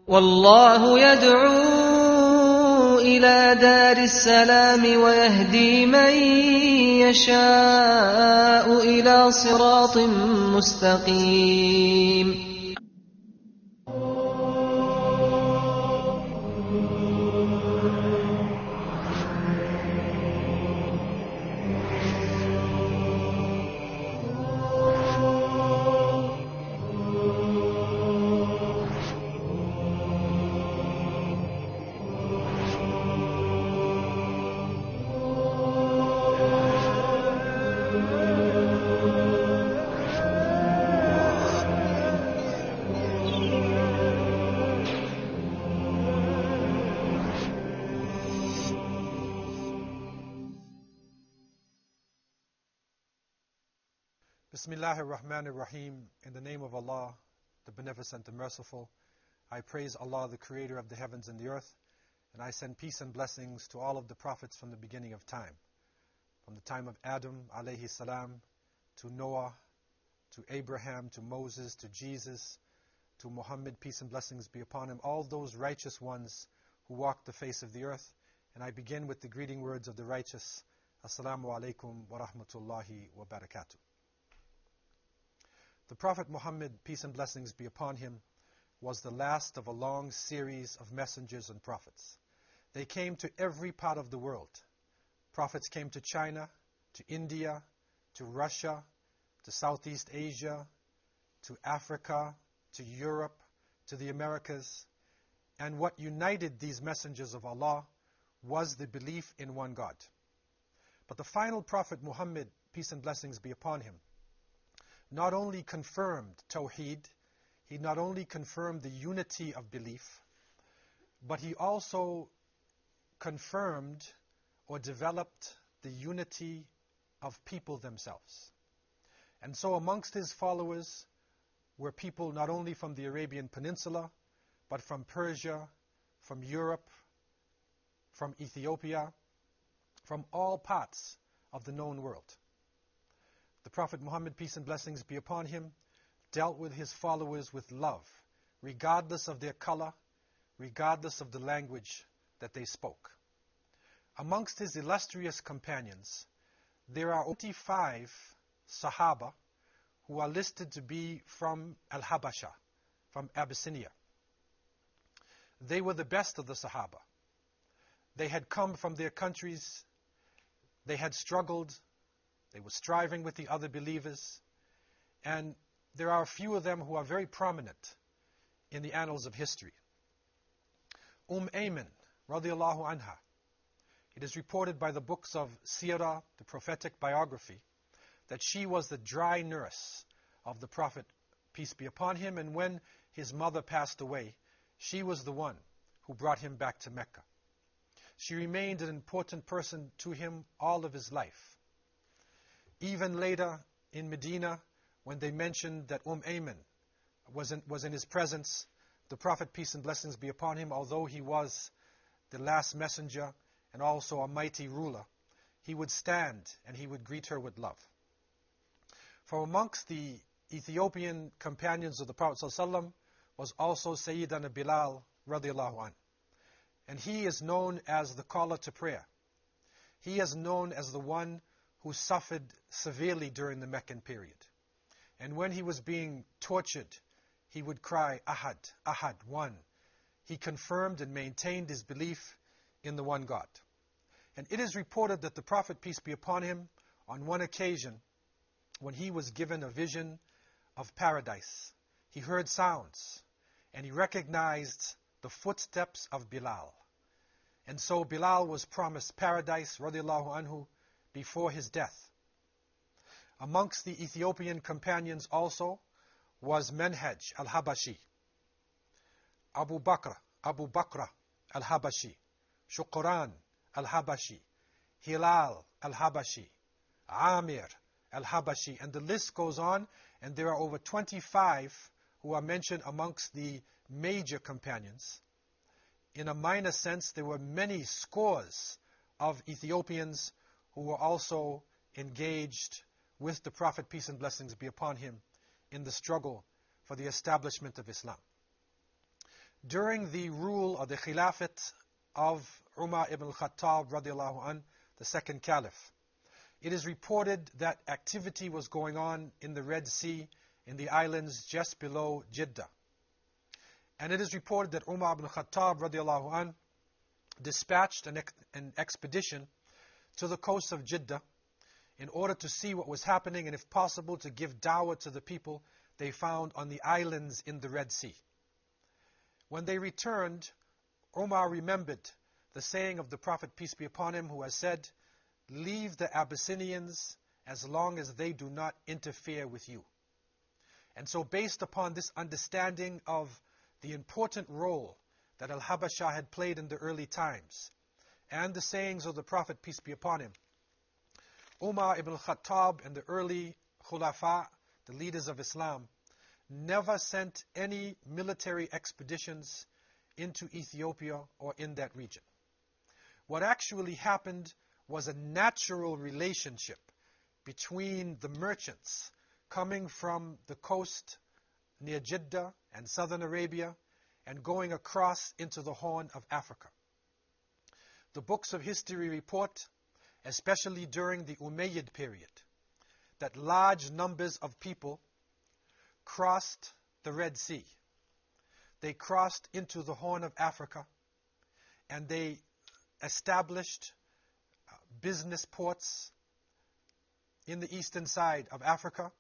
والله يدعو إلى دار السلام ويهدي من يشاء إلى صراط مستقيم. Bismillahir Rahmanir Rahim. In the name of Allah, the Beneficent, the Merciful. I praise Allah, the Creator of the heavens and the earth, and I send peace and blessings to all of the prophets from the beginning of time. From the time of Adam, alayhi salam, to Noah, to Abraham, to Moses, to Jesus, to Muhammad, peace and blessings be upon him, all those righteous ones who walk the face of the earth. And I begin with the greeting words of the righteous. Assalamu alaikum wa rahmatullahi wa barakatuh. The Prophet Muhammad, peace and blessings be upon him, was the last of a long series of messengers and prophets. They came to every part of the world. Prophets came to China, to India, to Russia, to Southeast Asia, to Africa, to Europe, to the Americas. And what united these messengers of Allah was the belief in one God. But the final Prophet Muhammad, peace and blessings be upon him, not only confirmed Tawheed, he not only confirmed the unity of belief, but he also confirmed or developed the unity of people themselves. And so amongst his followers were people not only from the Arabian Peninsula, but from Persia, from Europe, from Ethiopia, from all parts of the known world. The Prophet Muhammad, peace and blessings be upon him, dealt with his followers with love, regardless of their color, regardless of the language that they spoke. Amongst his illustrious companions, there are 25 Sahaba who are listed to be from Al-Habasha, from Abyssinia. They were the best of the Sahaba. They had come from their countries, they had struggled, they were striving with the other believers, and there are a few of them who are very prominent in the annals of history. Ayman, radiallahu anha. It is reported by the books of Sirah, the prophetic biography, that she was the dry nurse of the Prophet, peace be upon him, and when his mother passed away, she was the one who brought him back to Mecca. She remained an important person to him all of his life. Even later in Medina, when they mentioned that Ayman was in his presence, the Prophet, peace and blessings be upon him, although he was the last messenger and also a mighty ruler, he would stand and he would greet her with love. From amongst the Ethiopian companions of the Prophet ﷺ was also Sayyidina Bilal radiallahu an. And he is known as the caller to prayer. He is known as the one who suffered severely during the Meccan period. And when he was being tortured, he would cry, Ahad, Ahad, one. He confirmed and maintained his belief in the one God. And it is reported that the Prophet, peace be upon him, on one occasion, when he was given a vision of paradise, he heard sounds, and he recognized the footsteps of Bilal. And so Bilal was promised paradise, radiallahu anhu, before his death. Amongst the Ethiopian companions also was Menhaj al-Habashi, Abu Bakr al-Habashi, Shukran al-Habashi, Hilal al-Habashi, Amir al-Habashi, and the list goes on, and there are over 25 who are mentioned amongst the major companions. In a minor sense, there were many scores of Ethiopians who were also engaged with the Prophet, peace and blessings be upon him, in the struggle for the establishment of Islam. during the rule of the Khilafat of Umar ibn al-Khattab radiallahu an, the second caliph. It is reported that activity was going on in the Red Sea, in the islands just below Jeddah. And it is reported that Umar ibn al-Khattab radiallahu an dispatched an expedition to the coast of Jeddah in order to see what was happening and, if possible, to give dawah to the people they found on the islands in the Red Sea. When they returned, Umar remembered the saying of the Prophet, peace be upon him, who has said, "Leave the Abyssinians as long as they do not interfere with you." And so, based upon this understanding of the important role that Al-Habasha had played in the early times, and the sayings of the Prophet, peace be upon him, Umar ibn al-Khattab and the early Khulafa, the leaders of Islam, never sent any military expeditions into Ethiopia or in that region. What actually happened was a natural relationship between the merchants coming from the coast near Jeddah and southern Arabia and going across into the Horn of Africa. The books of history report, especially during the Umayyad period, that large numbers of people crossed the Red Sea. They crossed into the Horn of Africa, and they established business ports in the eastern side of Africa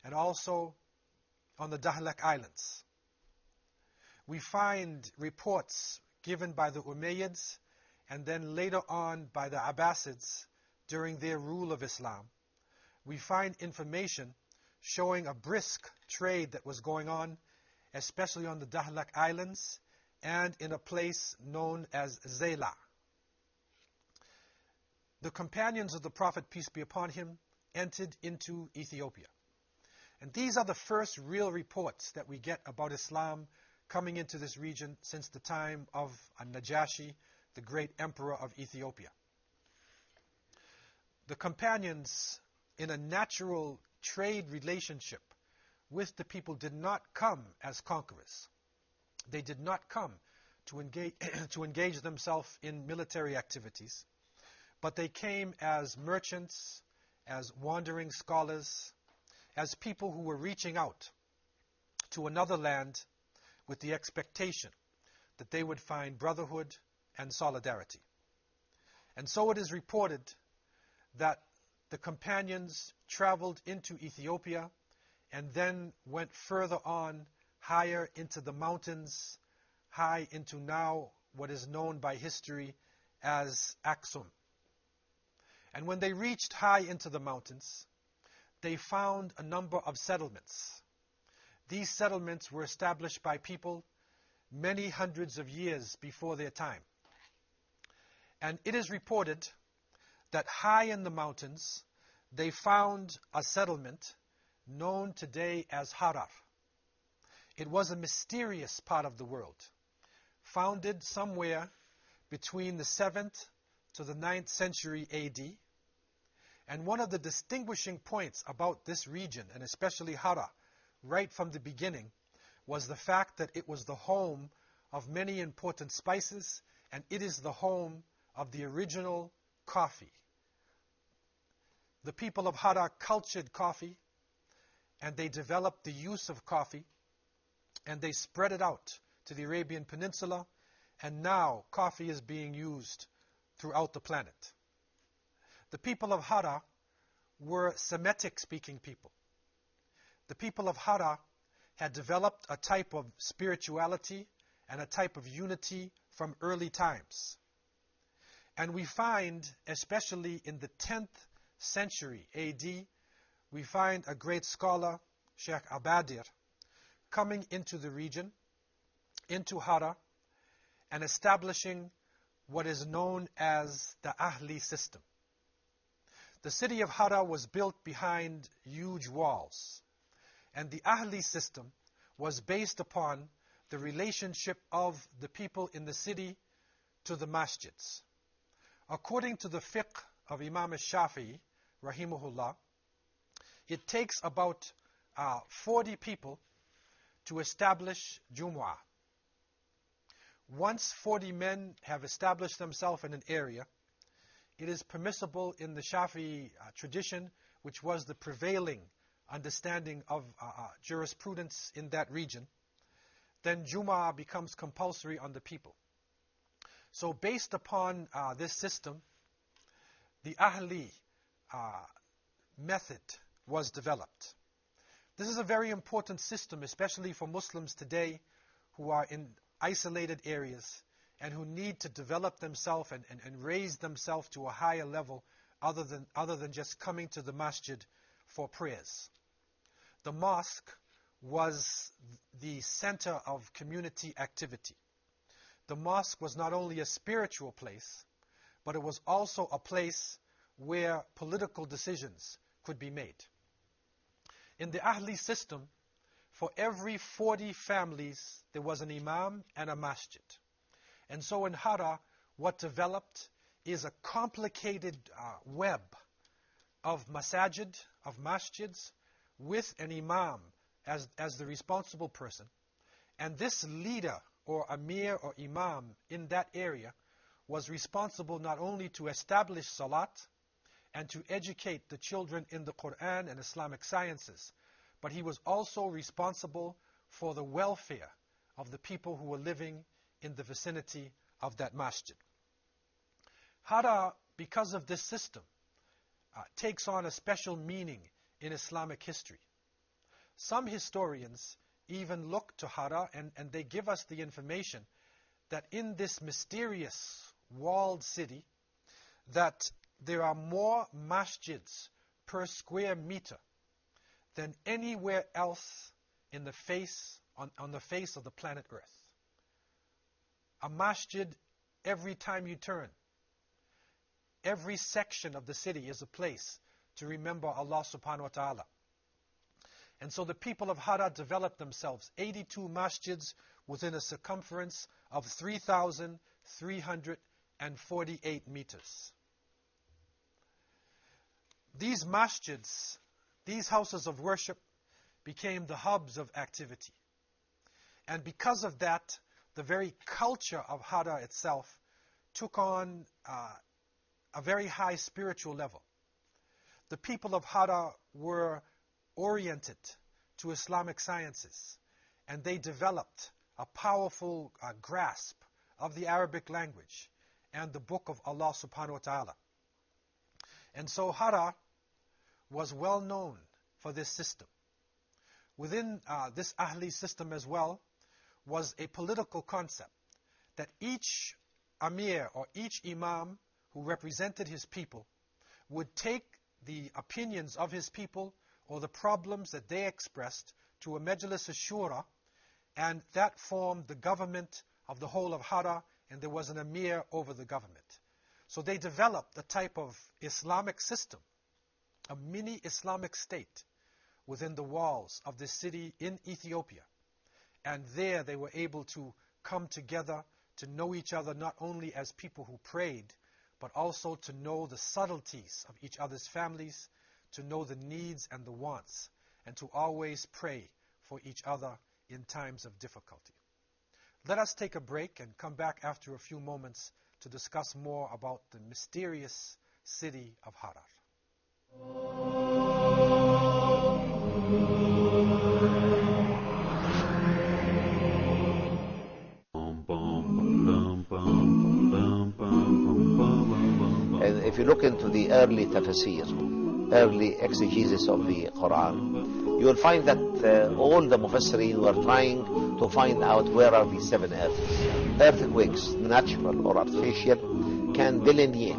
and also on the Dahlak Islands. We find reports given by the Umayyads and then later on by the Abbasids during their rule of Islam. We find information showing a brisk trade that was going on, especially on the Dahlak Islands and in a place known as Zayla. The companions of the Prophet, peace be upon him, entered into Ethiopia. And these are the first real reports that we get about Islam coming into this region since the time of An-Najashi, the great emperor of Ethiopia. The companions, in a natural trade relationship with the people, did not come as conquerors. They did not come to engage themselves in military activities, but they came as merchants, as wandering scholars, as people who were reaching out to another land with the expectation that they would find brotherhood and solidarity. And so it is reported that the companions traveled into Ethiopia and then went further on, higher into the mountains, high into now what is known by history as Aksum. And when they reached high into the mountains, they found a number of settlements. These settlements were established by people many hundreds of years before their time. And it is reported that high in the mountains, they found a settlement known today as Harar. It was a mysterious part of the world, founded somewhere between the 7th to the 9th century AD. And one of the distinguishing points about this region, and especially Harar, right from the beginning, was the fact that it was the home of many important spices, and it is the home of the original coffee. The people of Harar cultured coffee, and they developed the use of coffee, and they spread it out to the Arabian Peninsula, and now coffee is being used throughout the planet. The people of Harar were Semitic-speaking people. The people of Harar had developed a type of spirituality and a type of unity from early times. And we find, especially in the 10th century AD, we find a great scholar, Sheikh Abadir, coming into the region, into Harar, and establishing what is known as the Ahli system. The city of Harar was built behind huge walls, and the Ahli system was based upon the relationship of the people in the city to the masjids. According to the fiqh of Imam al-Shafi'i, rahimahullah, it takes about 40 people to establish Jumu'ah. once 40 men have established themselves in an area, it is permissible in the Shafi'i tradition, which was the prevailing understanding of jurisprudence in that region, then Jum'ah becomes compulsory on the people. So based upon this system, the Ahli method was developed. This is a very important system, especially for Muslims today who are in isolated areas and who need to develop themselves and raise themselves to a higher level other than just coming to the masjid for prayers. The mosque was the center of community activity. The mosque was not only a spiritual place, but it was also a place where political decisions could be made. In the Ahli system, for every 40 families, there was an imam and a masjid. And so in Harar, what developed is a complicated web of masajid, of masjids, with an imam as the responsible person. And this leader, or amir or imam in that area, was responsible not only to establish salat and to educate the children in the Quran and Islamic sciences, but he was also responsible for the welfare of the people who were living in the vicinity of that masjid. Harar, because of this system, takes on a special meaning in Islamic history. Some historians even look to Harar and they give us the information that in this mysterious walled city, that there are more masjids per square meter than anywhere else in the face, on the face of the planet Earth. A masjid every time you turn. Every section of the city is a place to remember Allah subhanahu wa ta'ala. And so the people of Harar developed themselves 82 masjids within a circumference of 3,348 meters. These masjids, these houses of worship, became the hubs of activity. And because of that, the very culture of Harar itself took on a very high spiritual level. The people of Harar were oriented to Islamic sciences, and they developed a powerful grasp of the Arabic language and the book of Allah subhanahu wa ta'ala. And so Harar was well known for this system. Within this Ahli system as well was a political concept that each Amir or each Imam who represented his people would take the opinions of his people or the problems that they expressed to a Majlis al-Shura, and that formed the government of the whole of Harar, and there was an Amir over the government. So they developed a type of Islamic system, a mini Islamic state within the walls of this city in Ethiopia. And there they were able to come together to know each other not only as people who prayed, but also to know the subtleties of each other's families, to know the needs and the wants, and to always pray for each other in times of difficulty. Let us take a break and come back after a few moments to discuss more about the mysterious city of Harar. And if you look into the early tafsir, early exegesis of the Quran, you will find that all the Mufassirin were trying to find out where are the 7 earths. Earthquakes, natural or artificial, can delineate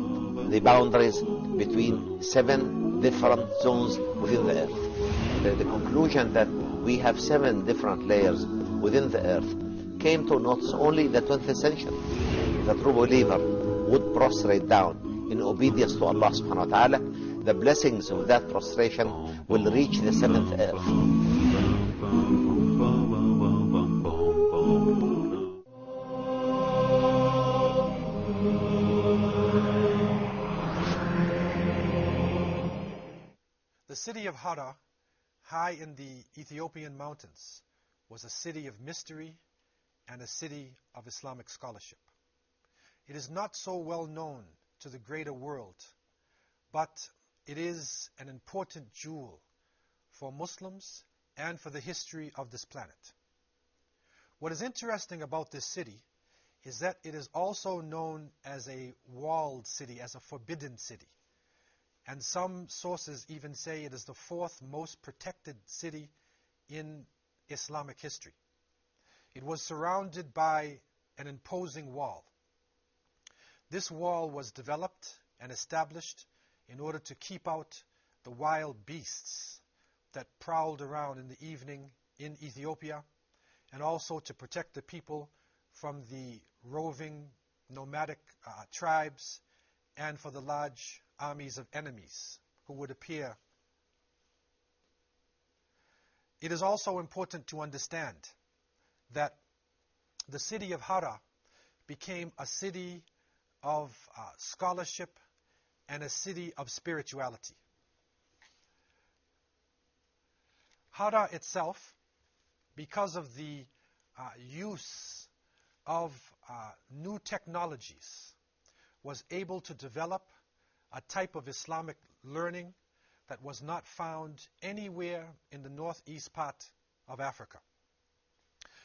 the boundaries between 7 different zones within the earth. The conclusion that we have 7 different layers within the earth came to not only the 20th century. The true believer would prostrate down in obedience to Allah subhanahu wa ta'ala. The blessings of that prostration will reach the 7th earth. The city of Harar, high in the Ethiopian mountains, was a city of mystery and a city of Islamic scholarship. It is not so well known to the greater world, but it is an important jewel for Muslims and for the history of this planet. What is interesting about this city is that it is also known as a walled city, as a forbidden city. And some sources even say it is the fourth most protected city in Islamic history. It was surrounded by an imposing wall. This wall was developed and established in order to keep out the wild beasts that prowled around in the evening in Ethiopia, and also to protect the people from the roving nomadic tribes and for the large armies of enemies who would appear. It is also important to understand that the city of Harar became a city of scholarship and a city of spirituality. Harar itself, because of the use of new technologies, was able to develop a type of Islamic learning that was not found anywhere in the northeast part of Africa.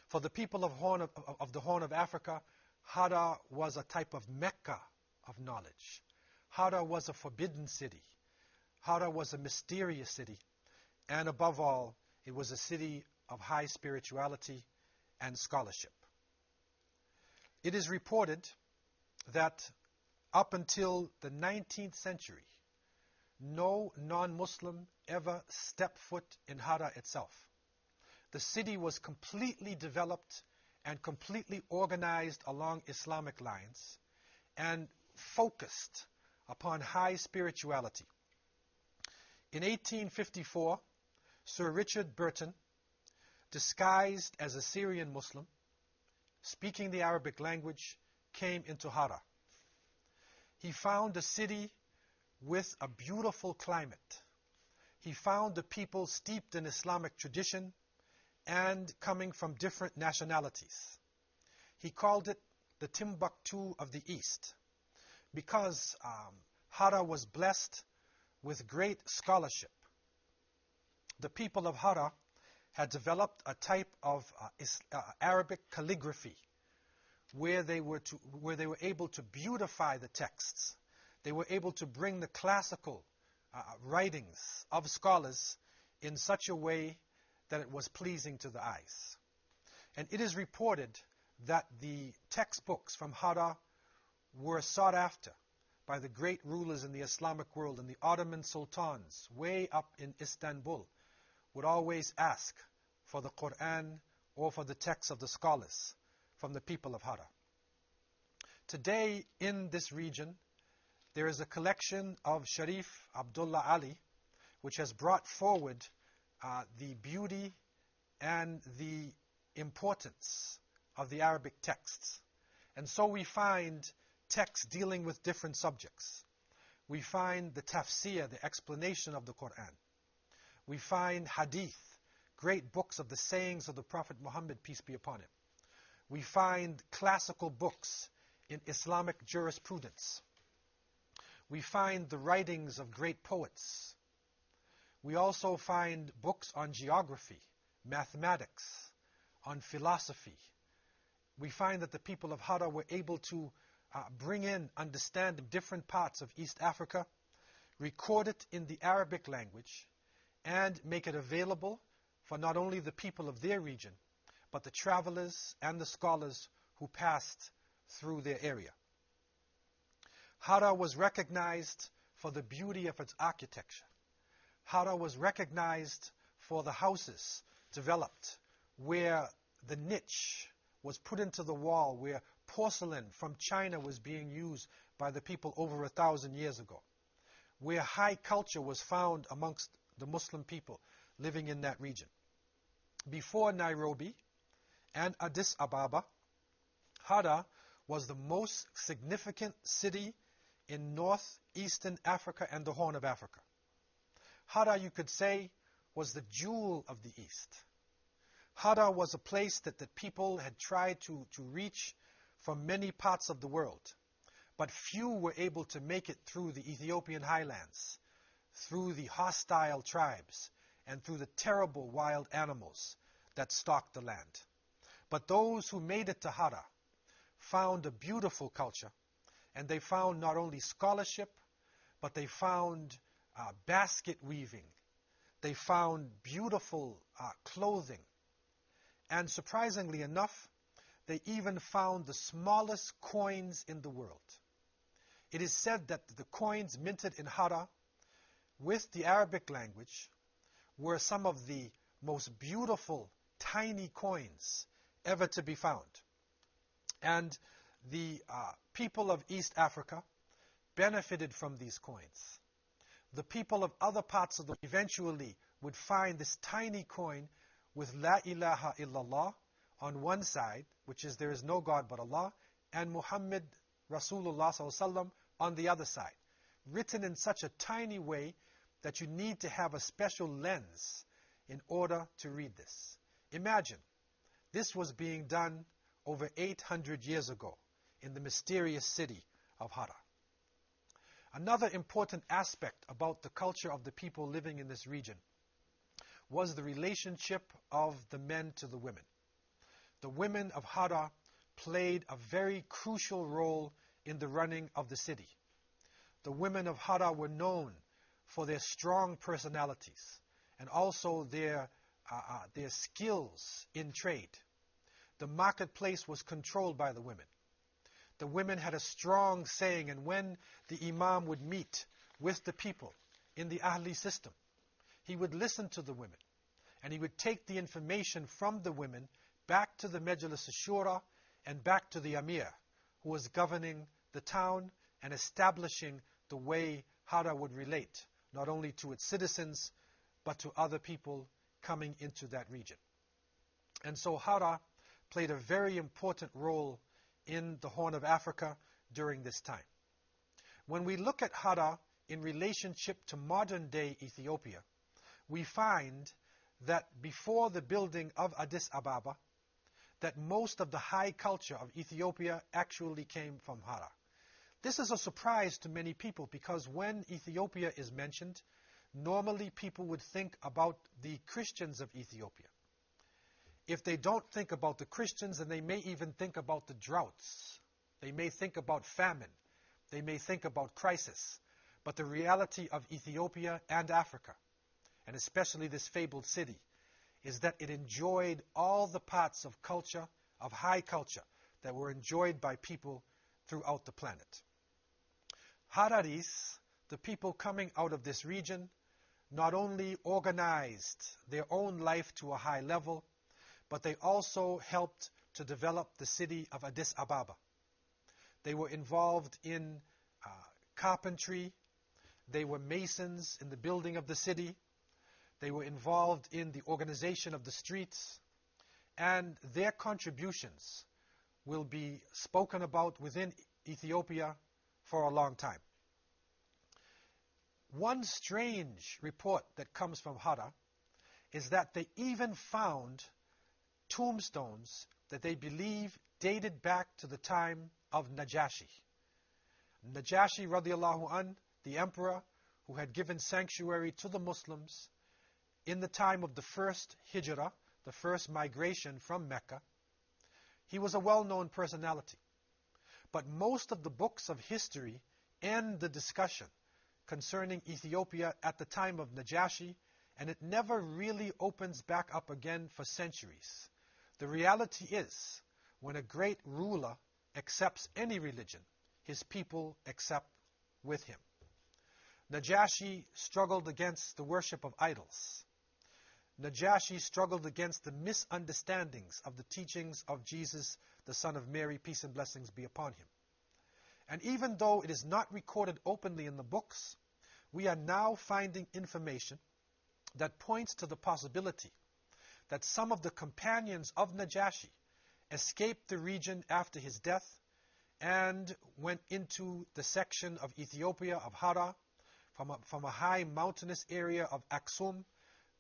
For the people of the Horn of Africa, Harar was a type of Mecca of knowledge. Harar was a forbidden city. Harar was a mysterious city. And above all, it was a city of high spirituality and scholarship. It is reported that up until the 19th century, no non-Muslim ever stepped foot in Harar itself. The city was completely developed and completely organized along Islamic lines and focused upon high spirituality. In 1854, Sir Richard Burton, disguised as a Syrian Muslim, speaking the Arabic language, came into Harar. He found a city with a beautiful climate. He found the people steeped in Islamic tradition and coming from different nationalities. He called it the Timbuktu of the East because Harar was blessed with great scholarship. The people of Harar had developed a type of Arabic calligraphy where they were able to beautify the texts. They were able to bring the classical writings of scholars in such a way that it was pleasing to the eyes. And it is reported that the textbooks from Harar were sought after by the great rulers in the Islamic world, and the Ottoman sultans way up in Istanbul would always ask for the Quran or for the texts of the scholars from the people of Harar. Today in this region, there is a collection of Sharif Abdullah Ali, which has brought forward the beauty and the importance of the Arabic texts. And so we find texts dealing with different subjects. We find the tafsir, the explanation of the Quran. We find hadith, great books of the sayings of the Prophet Muhammad, peace be upon him. We find classical books in Islamic jurisprudence. We find the writings of great poets. We also find books on geography, mathematics, on philosophy. We find that the people of Harar were able to bring in understanding different parts of East Africa, record it in the Arabic language, and make it available for not only the people of their region, but the travelers and the scholars who passed through their area. Harar was recognized for the beauty of its architecture. Harar was recognized for the houses developed where the niche was put into the wall, where porcelain from China was being used by the people over 1,000 years ago, where high culture was found amongst the Muslim people living in that region. Before Nairobi and Addis Ababa, Harar was the most significant city in northeastern Africa and the Horn of Africa. Harar, you could say, was the jewel of the East. Harar was a place that people had tried to reach from many parts of the world, but few were able to make it through the Ethiopian highlands, through the hostile tribes, and through the terrible wild animals that stalked the land. But those who made it to Harar found a beautiful culture, and they found not only scholarship, but they found basket weaving. They found beautiful clothing. And surprisingly enough, they even found the smallest coins in the world. It is said that the coins minted in Harar with the Arabic language were some of the most beautiful tiny coins ever to be found. And the people of East Africa benefited from these coins. The people of other parts of the world eventually would find this tiny coin with La ilaha illallah on one side, which is there is no God but Allah, and Muhammad Rasulullah sallallahu on the other side, written in such a tiny way that you need to have a special lens in order to read this. Imagine, this was being done over 800 years ago in the mysterious city of Harar. Another important aspect about the culture of the people living in this region was the relationship of the men to the women. The women of Harar played a very crucial role in the running of the city. The women of Harar were known for their strong personalities and also their skills in trade. The marketplace was controlled by the women. The women had a strong saying, and when the Imam would meet with the people in the Ahli system, he would listen to the women, and he would take the information from the women back to the Majlis al-Shura and back to the Amir, who was governing the town and establishing the way Harar would relate, not only to its citizens, but to other people coming into that region. And so Harar played a very important role in the Horn of Africa during this time. When we look at Harar in relationship to modern-day Ethiopia, we find that before the building of Addis Ababa, that most of the high culture of Ethiopia actually came from Harar. This is a surprise to many people because when Ethiopia is mentioned, normally people would think about the Christians of Ethiopia. If they don't think about the Christians, then they may even think about the droughts. They may think about famine. They may think about crisis. But the reality of Ethiopia and Africa, and especially this fabled city, is that it enjoyed all the parts of culture, of high culture, that were enjoyed by people throughout the planet. Hararis, the people coming out of this region, not only organized their own life to a high level, but they also helped to develop the city of Addis Ababa. They were involved in carpentry. They were masons in the building of the city. They were involved in the organization of the streets. And their contributions will be spoken about within Ethiopia for a long time. One strange report that comes from Harar is that they even found tombstones that they believe dated back to the time of Najashi. Najashi radiallahu an, the emperor who had given sanctuary to the Muslims in the time of the first hijrah, the first migration from Mecca. He was a well-known personality. But most of the books of history end the discussion concerning Ethiopia at the time of Najashi, and it never really opens back up again for centuries. The reality is, when a great ruler accepts any religion, his people accept with him. Najashi struggled against the worship of idols. Najashi struggled against the misunderstandings of the teachings of Jesus, the son of Mary, peace and blessings be upon him. And even though it is not recorded openly in the books, we are now finding information that points to the possibility that some of the companions of Najashi escaped the region after his death and went into the section of Ethiopia, of Harar, from a high mountainous area of Aksum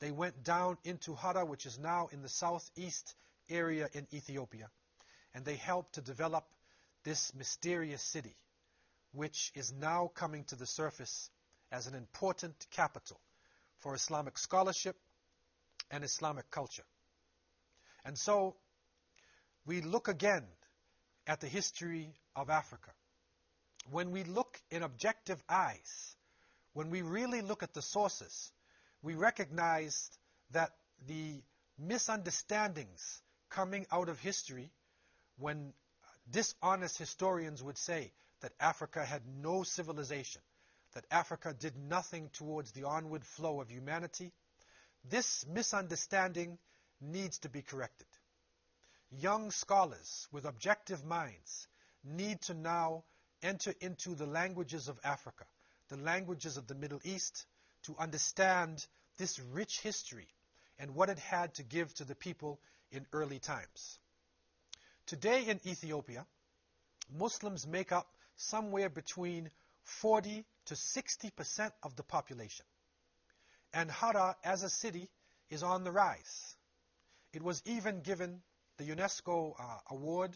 They went down into Harar, which is now in the southeast area in Ethiopia, and they helped to develop this mysterious city, which is now coming to the surface as an important capital for Islamic scholarship and Islamic culture. And so we look again at the history of Africa. When we look in objective eyes, when we really look at the sources, we recognize that the misunderstandings coming out of history, when dishonest historians would say that Africa had no civilization, that Africa did nothing towards the onward flow of humanity, this misunderstanding needs to be corrected. Young scholars with objective minds need to now enter into the languages of Africa, the languages of the Middle East, to understand this rich history and what it had to give to the people in early times. Today in Ethiopia, Muslims make up somewhere between 40 to 60% of the population. And Harar as a city is on the rise. It was even given the UNESCO award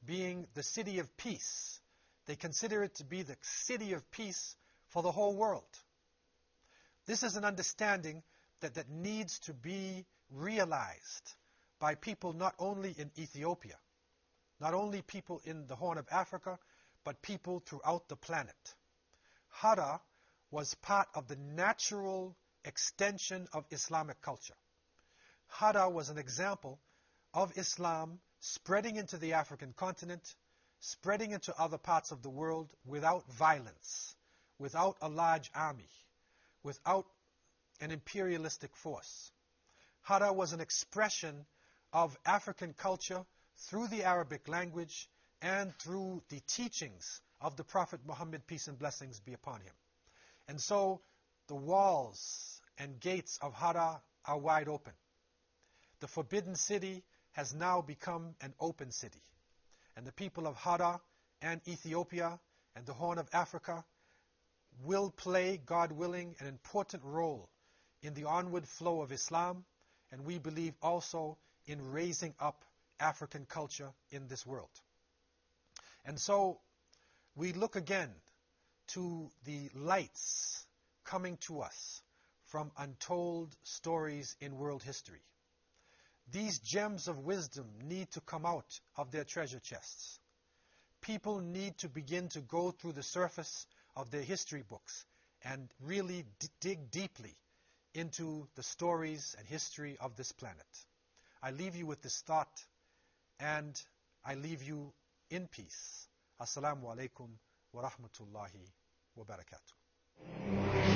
being the city of peace. They consider it to be the city of peace for the whole world. This is an understanding that needs to be realized by people not only in Ethiopia, not only people in the Horn of Africa, but people throughout the planet. Harar was part of the natural extension of Islamic culture. Harar was an example of Islam spreading into the African continent, spreading into other parts of the world without violence, without a large army, without an imperialistic force. Harar was an expression of African culture through the Arabic language and through the teachings of the Prophet Muhammad, peace and blessings be upon him. And so the walls and gates of Harar are wide open. The forbidden city has now become an open city. And the people of Harar and Ethiopia and the Horn of Africa will play, God willing, an important role in the onward flow of Islam, and we believe also in raising up African culture in this world. And so we look again to the lights coming to us from untold stories in world history. These gems of wisdom need to come out of their treasure chests. People need to begin to go through the surface of their history books and really dig deeply into the stories and history of this planet. I leave you with this thought, and I leave you in peace. Assalamu alaikum wa rahmatullahi wa barakatuh.